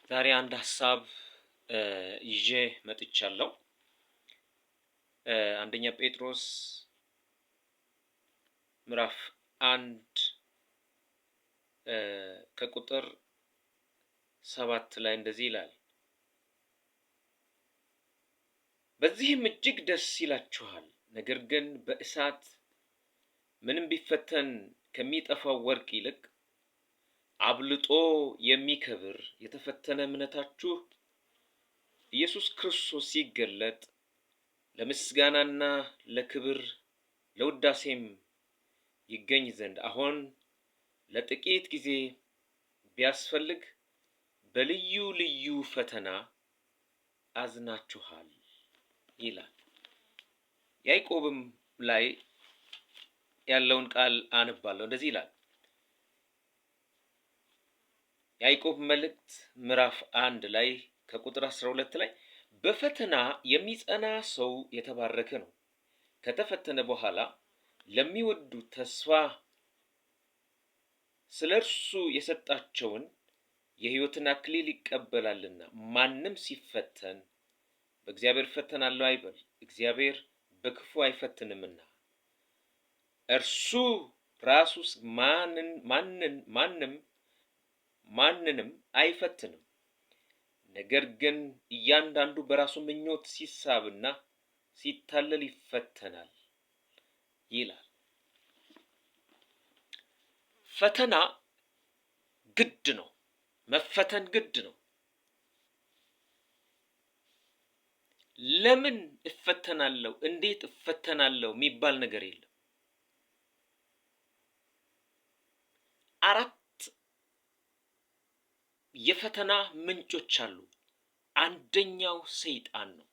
ዛሬ አንድ ሀሳብ ይዤ መጥቻለሁ። አንደኛ ጴጥሮስ ምዕራፍ 1 ከቁጥር 7 ላይ እንደዚህ ይላል። በዚህም እጅግ ደስ ይላችኋል፣ ነገር ግን በእሳት ምንም ቢፈተን ከሚጠፋው ወርቅ ይልቅ አብልጦ የሚከብር የተፈተነ እምነታችሁ ኢየሱስ ክርስቶስ ሲገለጥ ለምስጋናና ለክብር ለውዳሴም ይገኝ ዘንድ አሁን ለጥቂት ጊዜ ቢያስፈልግ በልዩ ልዩ ፈተና አዝናችኋል ይላል። ያዕቆብም ላይ ያለውን ቃል አነባለሁ። እንደዚህ ይላል። ያዕቆብ መልእክት ምዕራፍ 1 ላይ ከቁጥር 12 ላይ በፈተና የሚጸና ሰው የተባረከ ነው፣ ከተፈተነ በኋላ ለሚወዱት ተስፋ ስለ እርሱ የሰጣቸውን የሕይወትን አክሊል ይቀበላልና። ማንም ሲፈተን በእግዚአብሔር እፈተናለሁ አይበል፣ እግዚአብሔር በክፉ አይፈትንምና። እርሱ ራሱስ ማንንም አይፈትንም። ነገር ግን እያንዳንዱ በራሱ ምኞት ሲሳብና ሲታለል ይፈተናል ይላል። ፈተና ግድ ነው። መፈተን ግድ ነው። ለምን እፈተናለሁ፣ እንዴት እፈተናለሁ የሚባል ነገር የለም። 4 የፈተና ምንጮች አሉ። አንደኛው ሰይጣን ነው።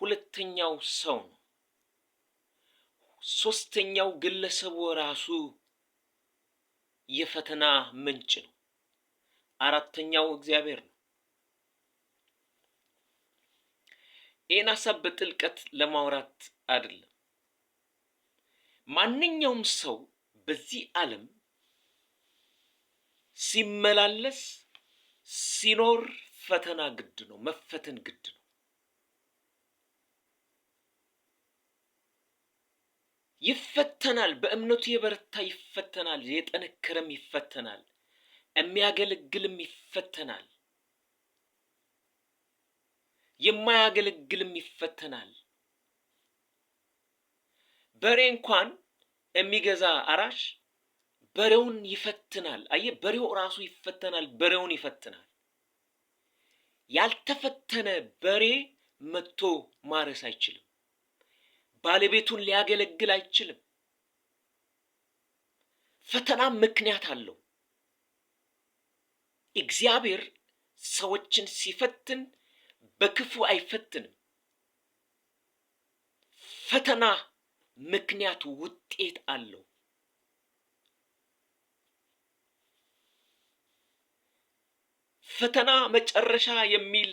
ሁለተኛው ሰው ነው። ሶስተኛው ግለሰቡ ራሱ የፈተና ምንጭ ነው። አራተኛው እግዚአብሔር ነው። ይህን ሀሳብ በጥልቀት ለማውራት አይደለም። ማንኛውም ሰው በዚህ ዓለም ሲመላለስ ሲኖር ፈተና ግድ ነው። መፈተን ግድ ነው። ይፈተናል። በእምነቱ የበረታ ይፈተናል፣ የጠነከረም ይፈተናል፣ የሚያገለግልም ይፈተናል፣ የማያገለግልም ይፈተናል። በሬ እንኳን የሚገዛ አራሽ በሬውን ይፈትናል። አየህ፣ በሬው ራሱ ይፈተናል፣ በሬውን ይፈትናል። ያልተፈተነ በሬ መጥቶ ማረስ አይችልም። ባለቤቱን ሊያገለግል አይችልም። ፈተና ምክንያት አለው። እግዚአብሔር ሰዎችን ሲፈትን በክፉ አይፈትንም። ፈተና ምክንያት ውጤት አለው። ፈተና መጨረሻ የሚል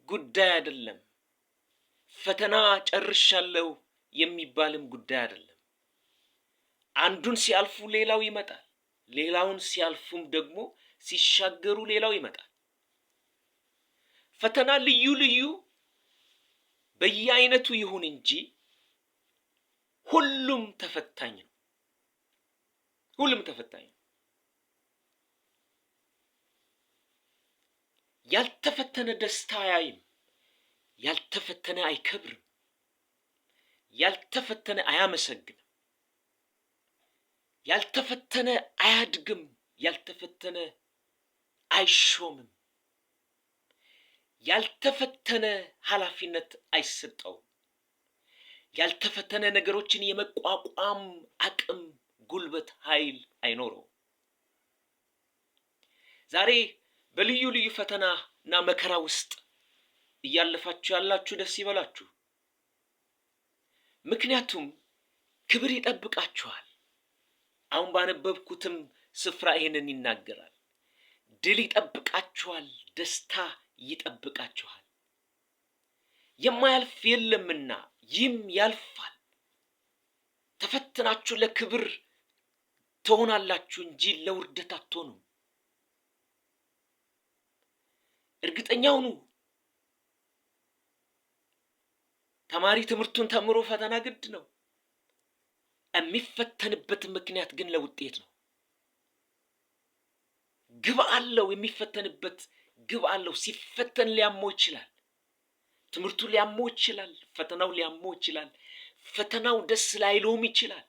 ጉዳይ አይደለም። ፈተና ጨርሻለሁ የሚባልም ጉዳይ አይደለም። አንዱን ሲያልፉ ሌላው ይመጣል። ሌላውን ሲያልፉም ደግሞ ሲሻገሩ ሌላው ይመጣል። ፈተና ልዩ ልዩ በየአይነቱ ይሁን እንጂ ሁሉም ተፈታኝ ነው። ሁሉም ተፈታኝ ነው። ያልተፈተነ ደስታ አያይም። ያልተፈተነ አይከብርም። ያልተፈተነ አያመሰግንም። ያልተፈተነ አያድግም። ያልተፈተነ አይሾምም። ያልተፈተነ ኃላፊነት አይሰጠውም። ያልተፈተነ ነገሮችን የመቋቋም አቅም፣ ጉልበት፣ ኃይል አይኖረውም። ዛሬ በልዩ ልዩ ፈተናና መከራ ውስጥ እያለፋችሁ ያላችሁ ደስ ይበላችሁ። ምክንያቱም ክብር ይጠብቃችኋል። አሁን ባነበብኩትም ስፍራ ይሄንን ይናገራል። ድል ይጠብቃችኋል፣ ደስታ ይጠብቃችኋል። የማያልፍ የለምና ይህም ያልፋል። ተፈትናችሁ ለክብር ትሆናላችሁ እንጂ ለውርደት አትሆኑም። እርግጠኛ ሁኑ። ተማሪ ትምህርቱን ተምሮ ፈተና ግድ ነው። የሚፈተንበት ምክንያት ግን ለውጤት ነው። ግብ አለው። የሚፈተንበት ግብ አለው። ሲፈተን ሊያመው ይችላል። ትምህርቱ ሊያመው ይችላል። ፈተናው ሊያመው ይችላል። ፈተናው ደስ ላይለውም ይችላል።